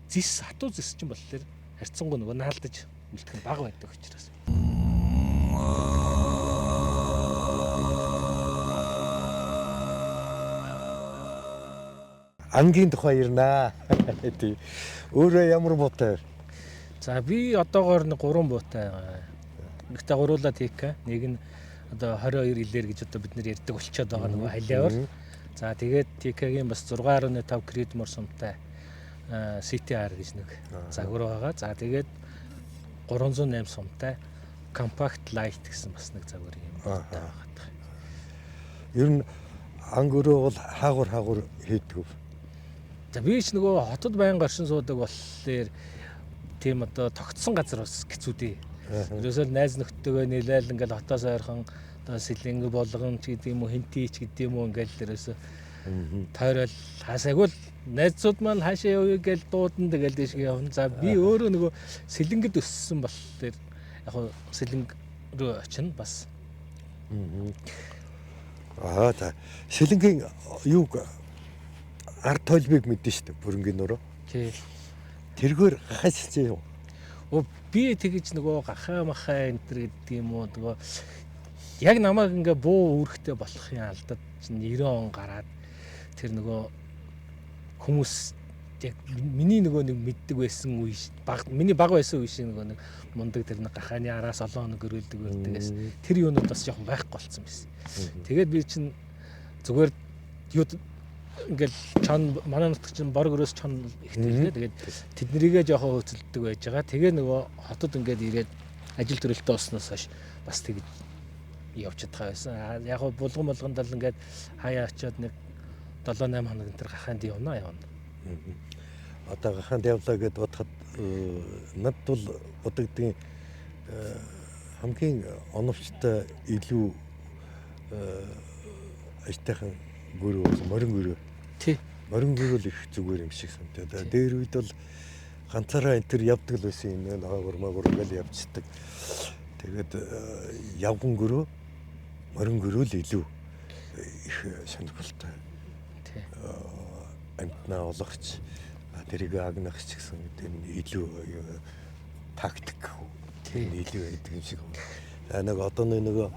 [SPEAKER 2] Зис хатуу зис чинь болохоор харьцангуй нөгөө наалдаж үлдэх нь бага байдаг учраас.
[SPEAKER 1] Ангийн тухай ярина. Тий. Өөрөө ямар буутай?
[SPEAKER 2] За би одоогоор 3 буутай байгаа. Нэгтээ гуруулаад хийх. Нэг нь одоо 22 илээр гэж одоо бид нэр ярьдаг болчиход байгаа нөгөө халиавар. За тэгээд TK-гийн бас 6.5 Creedmoor сумтай CTR гэж нэг загвар байгаа. За тэгээд 308 сумтай Compact Light гэсэн бас нэг загвар юм байгаа.
[SPEAKER 1] Ер нь ангөрөө бол хаагур хийдэг.
[SPEAKER 2] За би ч нөгөө хотод байнга оршин суудаг болохоор тийм одоо тогтсон газар бас хэцүү дээ. Ерөөсөө найз нөхдөдөө нийлээл ингээл хотоос ойрхон одоо сэлэнг болгон ч гэдэг юм уу хинтийч гэдэг юм уу ингээл ерөөсөө тойрол хасаагүй л найзууд маань хаашаа явъя гэж дуудан тэгэл дэш явна. За би өөрөө нөгөө сэлэнгэд өссөн болохоор яг хуу сэлэнг рүү очино бас.
[SPEAKER 1] За сэлэнгийн юу ард толбыг мэдэн шүү дээ бүрэнгийн нөрөө.
[SPEAKER 2] Тий.
[SPEAKER 1] Тэргээр хасчихсан юм.
[SPEAKER 2] Би тэгэж нөгөө гахаа махаа энэ төр гэдэг юм уу нөгөө яг намайг ингээ буу үүрэгтэй болохын алдад чинь 90 он гараад тэр нөгөө хүмүүс яг миний нөгөө нэг мэддэг байсан үе миний баг байсан үе шиг нөгөө нэг мундаг тэр нэг гахааны араас олон хоног өрөөлдөг байдгаас тэр юунууд бас жоохон байхгүй болцсон байсан. Тэгээд би чинь зүгээр юу ингээл чон манай нутагч борг өрөөс чон ихтэй. Тэгээд тэднэрийгээ жоохон хөцөлдөг байж байгаа. Тэгээ нөгөө хотод ингээд ирээд ажил төрөлтөө болсноос хойш бас тэгж явж чадхаа байсан. Яг гоо булган болгонд л ингээд хаяа очиод нэг 7-8 хоног энэ төр гахаанд явна.
[SPEAKER 1] Одоо гахаанд явлаа гэд бодоход над бол бодогдгийн хамгийн оновчтой илүү ажтайхан гөрөө морин гөрөө.
[SPEAKER 2] Тий.
[SPEAKER 1] Морин гөрөө л их зүгээр юм шиг санагдаа. Дээр үед бол ганцаараа энэ төр явдаг л байсан юм нэ магур ингээл явцдаг. Тэгээд явган гөрөө морин гөрөө л илүү их сонирхолтой.
[SPEAKER 2] Тий.
[SPEAKER 1] Амтнаа олгоч тэрийг агнах ч гэсэн тийм илүү тактик илүү байдаг юм шиг байна. Нэг одоо нэг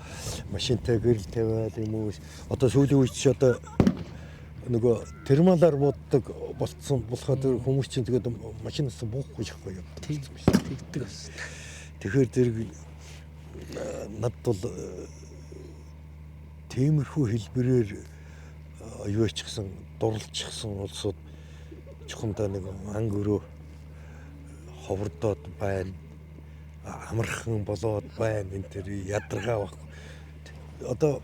[SPEAKER 1] машинтай гэрэл тавиад юм уу одоо сүүлийн үед ч одоо нөгөө термалаар бууддаг болцсон болоход хүмүүс чинь тэгээд машинаас буухгүй шахгүй явдаг юм шиг
[SPEAKER 2] тэгдэг бас.
[SPEAKER 1] Тэгэхээр зэрэг над бол тиймэрхүү хэлбэрээр юу ч гэсэн дурлцсан улсууд чухамдаа нэг анги өрөө ховрдоод байна. Амархан болоод байна энэ тэр ядаргаа баг. Одоо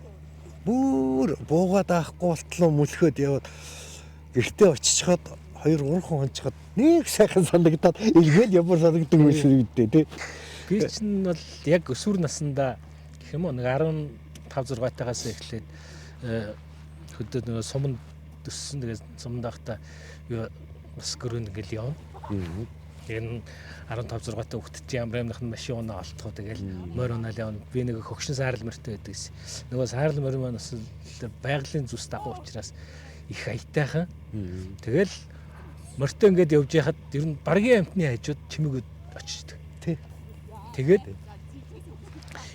[SPEAKER 1] бүр буугаад авахгүй болтлоо мөлхөд яваад гэртээ очичхад 2-3 хүн хончхад нэг сайхан санагдаад илгээл ямар санагддаг юм шиг үдээ тий.
[SPEAKER 2] Би чинь бол яг өсвөр наснда гэх юм уу нэг 15-6 тагаас эхлээд хөдөө нөгөө суманд төссөн тэгээд суманд байхдаа бас гөрөнд ингээл явна. Энэ 15-6 та хүүхдэд ямар амирхан машин унаа олдох тэгэл морь унаал явна. Би нэг хөгшин саарл морьтой байдаг гэсэн. Нөгөө саарл морь маань бас байгалийн зүс дагуу учраас их аятайхан. Тэгэл морьтой ингээд явж яхад ер нь баргийн амтны хажууд чимээгүүд очиждаг. Тий. Тэгээд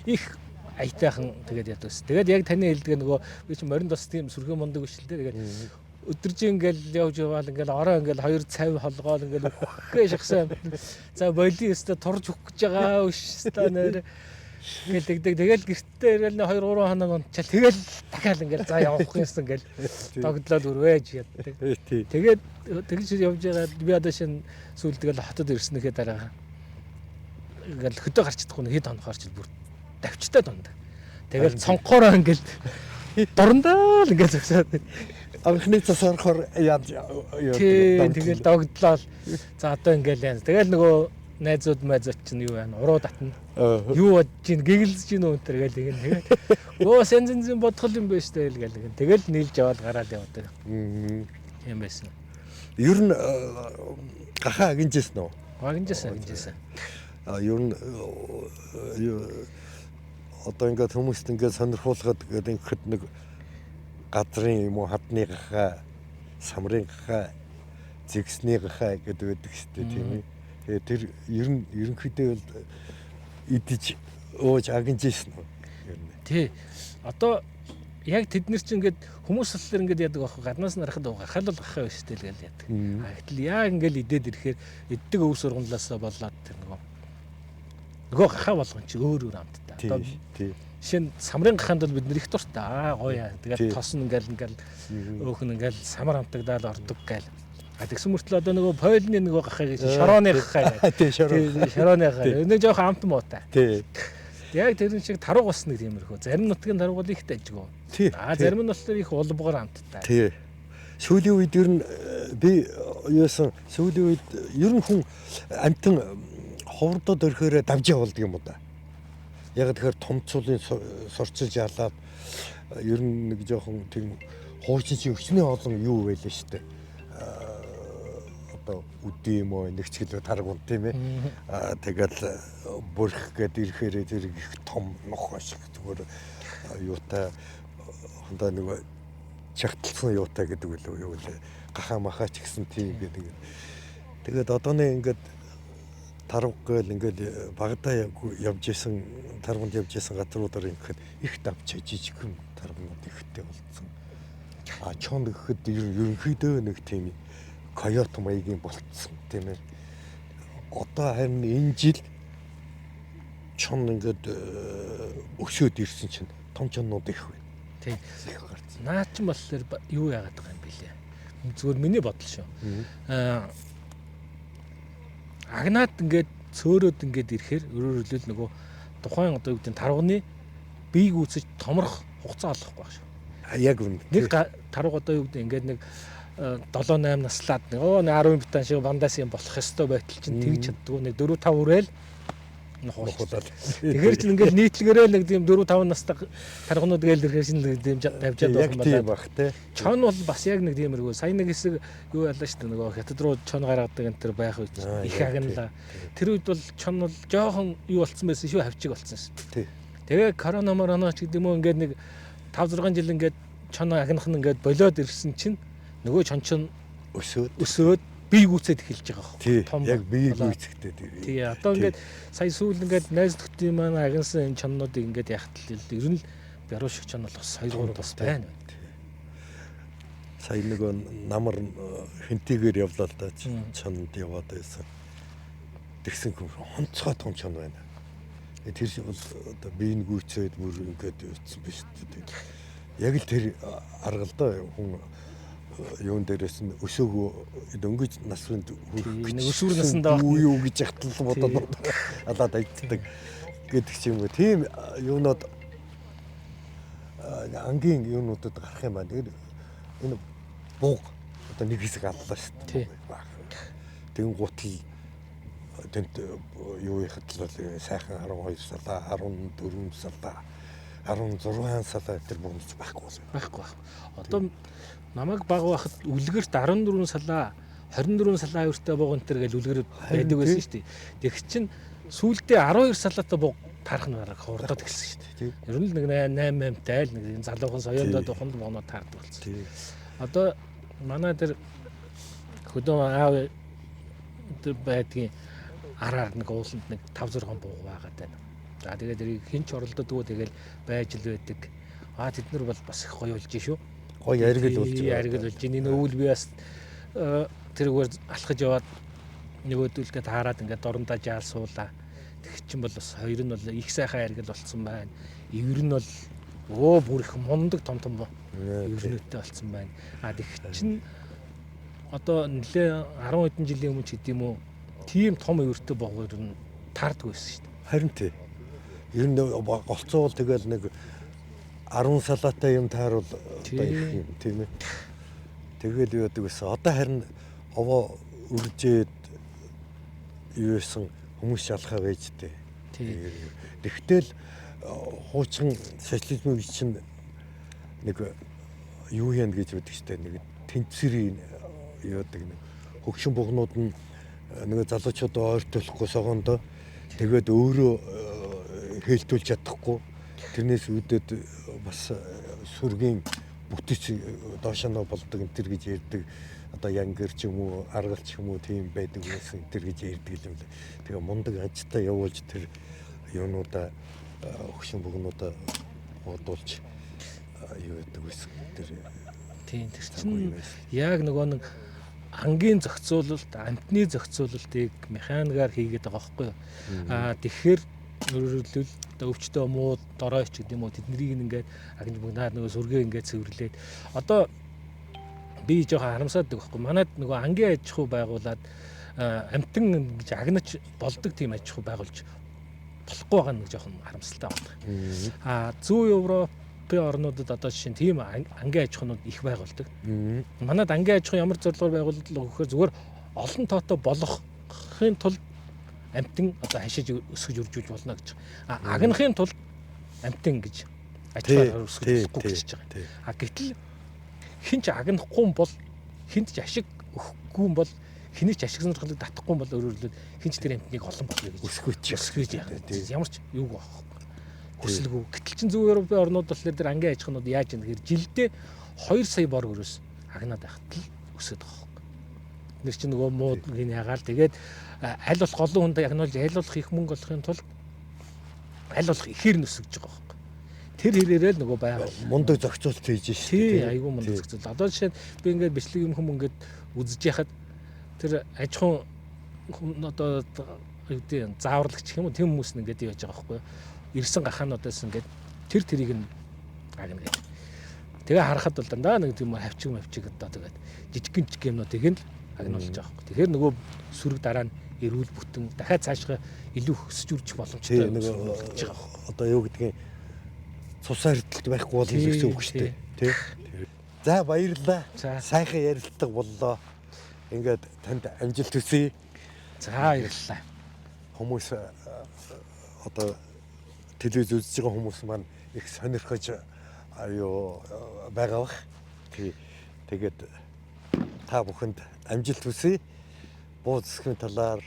[SPEAKER 2] их аятайхан тэгээд яд байсан. Тэгээд яг таны хэлдэг нөгөө би чи морин тос тийм сүрхэн мундаг биш л дээ. Тэгээд өдөржин ингээл явж яваал ингээл ороо ингээл 2 цав холгоол ингээл өгөхгүй шахсан. За боли өстө турж өгөх гэж байгаа биш та нэр. Тэгэл гэртээ ирэл 2 3 хоног унтчаал тэгэл дахиад ингээл за явах юмсан ингээл догдлоод өрвэж яддаг. Тэгээд тэгж явж байгаа би одоо шинэ сүүл тэгэл хотод ирснэхээ дараа ингээл хөдөө гарч чадахгүй хэд хоногоор ч бүр давчтай дунд. Тэгэл цонхоороо ингээл дурандаа л ингээл зогсоод
[SPEAKER 1] анхны цас орохоор яаж
[SPEAKER 2] тэгэл догдлоо. За одоо ингээл яа. Тэгэл нөгөө найзууд майзууд чинь юу байна? Уруу татна. Юу бодож чинь гэгэлж чинь өнтер гээл тэгээд өө сензэн бодхол юм байна штэ гээл. Тэгэл нийлж аваад гараад явдаг. Тийм байсан.
[SPEAKER 1] Ер нь гахаа агинжсэн үү?
[SPEAKER 2] Агинжсэн.
[SPEAKER 1] Ер нь одоо ингээд хүмүүст ингээд сонирхуулахад ингээд нэг газрын юм уу хадны гахаа, самрын гахаа, зэгсний гахаа гэдэг байдаг штэ тийм ээ. Тэр ерөнхийдөө идэж ууж агинжсэн үү?
[SPEAKER 2] Тий. Одоо яг тэд нар чинь ингээд хүмүүс болохоор ингээд яадаг байхгүй гаднаас нь харахад гахаал бол гахаа биш тэл гээл яадаг. Гэтэл яг ингээд идээд ирэхээр иддэг өв сургамлаасаа болоод тэр нөгөө гахаа болгон чи өөр амттай. Одоо шинэ самрын гахаанд бол бид нэр их дуртай. Гоё. Тэгээд тос нь ингээл өөх нь ингээл самар амтагдаал ордог гээл. Тэгсэн мөртлөө одоо нөгөө пойлны нөгөө гахаа гэж шорооны гахаа. Тий, шорооны гахаа. Нэг жоох амт муутай. Тий. Яг тэр шиг таруу бас нэг тиймэрхүү. Зарим нутгийн таруу бол их дайжгүй. Зарим нь болохоор их улбгаар амттай.
[SPEAKER 1] Тий. Сүүлийн үед ер нь би юусан сүүлийн үед ер нь хүн амтан ховрдод өрхөөрэ давж явуулдаг юм уу да. Яг тэгэхээр том цулын сурчилж ялаад ер нь нэг жоохон тийм хуучин чи өчнөө олон юу байлаа шүү дээ. Одоо үдээ юм уу нэгчгэлөө таргуун тийм ээ. Тэгэл бүрх гээд ирэхээр тэр их том нох шиг зүгээр юутай хондоо нэг чагталсан юутай гэдэг үлээ юу вэ? Гахаа махаа ч гэсэн тийм гэдэг. Тэгээд одооны ингээд тарав гээл ингээд багадаа явж исэн таргунд явж исэн газруудаар ингээд их давч жижигхэн таргунууд ихтэй болцсон. Чонд гэхэд ерөнхийдөө нэг тийм койот маягийн болцсон тийм ээ. Одоо харин энэ жил чон ингээд өсөөд ирсэн чинь том чоннууд их байна.
[SPEAKER 2] Тийм. Наа ч болохоор юу яагаад байгаа юм бэлээ. Зүгээр миний бодол шүү. Агнаад ингээд цөөрөөд ингээд ирэхээр өөрөөр хэлбэл нөгөө тухайн одоо юу гэдэг таргууны биеийг үүсэж томрох хугацаа олохгүй баг шүү.
[SPEAKER 1] Яг үнэ.
[SPEAKER 2] Нэг таргуу одоо юу гэдэг ингээд нэг 7-8 наслаад нэг 10 битан шиг бандаас юм болох ёстой байтал чинь тэгж чаддгүй нэг 4-5 үрэл нохолдол. Тэгэхээр чинь ингээд нийтлэгээрээ нэг тийм 4-5 настай таргунууд гээл ирэхээр чинь тийм давжаад байх юм байна. Чон бол бас яг нэг тиймэрхүү сая нэг хэсэг юу ялаа шүү дээ нөгөө хятад руу чон гаргадаг энэ төр байх үед их агнала. Тэр үед бол чон бол жоохон юу болцсон байсан шүү хавчиг болцсон шүү. Тэгээ корона ч гэдэг юм уу ингээд нэг 5-6 жил ингээд чон агнах нь ингээд болоод ирсэн чинь нөгөө чон өсөөд бие гүйцэд эхэлж байгаа
[SPEAKER 1] хөө. Яг бие гүйцэхтэй.
[SPEAKER 2] Тий, одоо ингээд сая сүүл ингээд найз нөхдийн маань агнсан энэ чоннуудыг ингээд яхтал ер нь бяруу шиг чон бол бас 2-3 бас байна.
[SPEAKER 1] Сая нөгөө намар хинтэйгээр явлаа л да чонд яваад байсан. Тэгсэн хүн онцгой том чон байна. Тэр шиг бол одоо бие гүйцээд бүр ингээд өцсөн биш үү. Яг л тэр арга л да хүн юун дээрээс нь өсөөгөө дөнгөж насранд хүрэх
[SPEAKER 2] гэж өсвөр насндаа
[SPEAKER 1] юу гэж хатал бодоод алаад айддаг гэдэг ч юм уу. Тийм юунод ангийн юунуудад гарах юм байна. Тэгээд энэ бууг одоо нэг хэсэг аллаа шүү дээ. Тэгэн гутал тэнд юу ихтэл сайхан 12 салаа, 14 салаа, 16 салаа тэр бомц байхгүй.
[SPEAKER 2] Одоо намайг баг байхад үлгэрт 14 салаа 24 салаа өртөө бууг энэ гэж үлгэр байдаг байсан шүү дээ. Тэгэх чинь сүүлдээ 12 салаатай бууг тарах нь гараг хурдаад эхэлсэн шүү дээ. Ер нь нэг 8-8-тай л нэг залуухан соёндоо туханд богноо таардаг болсон. Одоо манай тэр хөдөө аав тэр байдгийн араар нэг ууланд нэг 5-6 бууг байгаад байна. За тэгээд эрийг хинч оролдодгоо тэгэл байж л байдаг. Тэд нар бол бас их гоё болж шүү.
[SPEAKER 1] Гоё яргэл болж байгаа.
[SPEAKER 2] Яргэл болж энэ өвөл би бас тэргээр алхаж яваад нөгөөдөлдөө таарад ингээд дорндоо жаал суулаа. Тэг чин бол бас хоёр нь бол их сайхан яргэл болцсон байна. Ивэр нь бол бүр их мундаг том ивэрнүүтэй болцсон байна. Тэг чин одоо нэлээ 10 хэдэн жилийн өмнө ч гэдэм үү тийм том ивэртэй богоор нь таардгүй байсан шүү дээ.
[SPEAKER 1] Харин тий. Ер нь голцоо бол тэгэл нэг 10 салаатай юм тааруул одоо их юм тийм ээ. Тэгэл юу яадаг гэсэн. Одоо харин овоо үржээд юу байсан хүмүүс шалхаа байж тээ. Тэгтэл хуучин социализмын үе чинь нэг юу яана гэж боддог шүү дээ. Нэг тэнцвэрийн юу яадаг нэг хөгшин бугнууд нь нэг залуучууд ойртуулахгүй согоондоо тэгээд өөрөө хэлтүүлж чадахгүй тэрнээс үүдээд бас сүргийн бүтэц доошоо болдог энэ төр гэж ярьдаг. Одоо янгэр ч юм уу аргал ч юм уу тийм байдаг байсан энэ төр гэж ярьдаг юм л. Тэгээ мундаг ажтай явуулж тэр юунуудаа хөгшин бугнуудаа бодуулж юу яадаг байсан тэр
[SPEAKER 2] тийм тэр чинь яг нөгөө нэг ангийн зохицуулалт, амтны зохицуулалтыг механикаар хийгээд байгаа байхгүй юу? Тэгэхээр өөрөлдөл өвчтөө муу доройч гэдэг юм уу тэднийг ингээд агнж бүгнаад нөгөө сүргээ ингээд цэвэрлээд одоо би жоохон харамсаадаг байхгүй. Манайд нөгөө ангийн аж ахуй байгуулад амтан гэж агнаж болдог тийм аж ахуй байгуулж болохгүй байгаа нэг жоохон харамсалтай байна. Зүүн Европын орнуудад одоо жишээ нь тийм ангийн аж ахуйнууд их байгуулдаг. Манайд ангийн аж ахуй ямар зорилгоор байгуулдаг гэхээр зүгээр олон тоотой болгохын тулд амтан одоо хашиж өсгөж үржүүлж болно гэж. Агнахын тулд амтан гэж аж ахуйгаар өсгөхгүй гэж байгаа. Гэтэл хинч агнахгүй бол хинт ч ашиг өгөхгүй бол хинч ашиг сонирхлыг татахгүй бол өөрөөр хинч тэр амтныг олон болгоё гэж өсгөж яах. Ямар ч юу байхгүй. Хүсэлгүй. Гэтэл чин зүүн Европын орнууд болохоор тэр ангийн аж ахуйнууд яаж юм гэхээр жилдээ 2 сая бор өрөөс агнаад байхад л өсөд байгаа юм. Нэр чинь нөгөө муудыг ягаал тэгээд аль болох олон хүнд ягнуулж аль болох их мөнгө олохын тулд аль болох ихээр нь өсөж байгаа юм. Тэр хэрээрээ л нөгөө байга
[SPEAKER 1] мундаг зохицуулт хийж шүү
[SPEAKER 2] дээ. Тий, айгүй мундаг зохицуулт. Одоо жишээ нь би ингээд бичлэг юм хүмүүс ингээд үзэж яхад тэр аж ахуй одоо юу гэдэг зааварлагч юм уу тийм хүмүүс нь ингээд яаж байгаа байхгүй юу? Ирсэн гахаануудаас ингээд тэрийг нь агна гэж. Тэгээ харахад бол дандаа нэг тийм хавчиг одоо тэгээд жижиг юмнуудыг нь агнуулж байгаа байхгүй. Тэгэхээр нөгөө сүрэг дараа нь эрүүл бүтэн дахиад цаашгаа илүү өсөж үржих боломжтой
[SPEAKER 1] нэг одоо юу гэдгийг цусаар хэтэлт байхгүй болно гэсэн үг шүү дээ. Тий. За баярлалаа. Сайхан ярилцлага боллоо. Ингээд танд амжилт хүсье.
[SPEAKER 2] За баярлалаа.
[SPEAKER 1] Хүмүүс одоо телевиз үзэж байгаа хүмүүс маань их сонирхож юу байгаа бах. Тэгээд та бүхэнд амжилт хүсье. Бууз засгийн талаар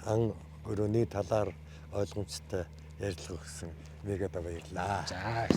[SPEAKER 1] ан өрөөний талаар ойлгомжтой ярилцлага өгсөн мегада баярлалаа.
[SPEAKER 2] За.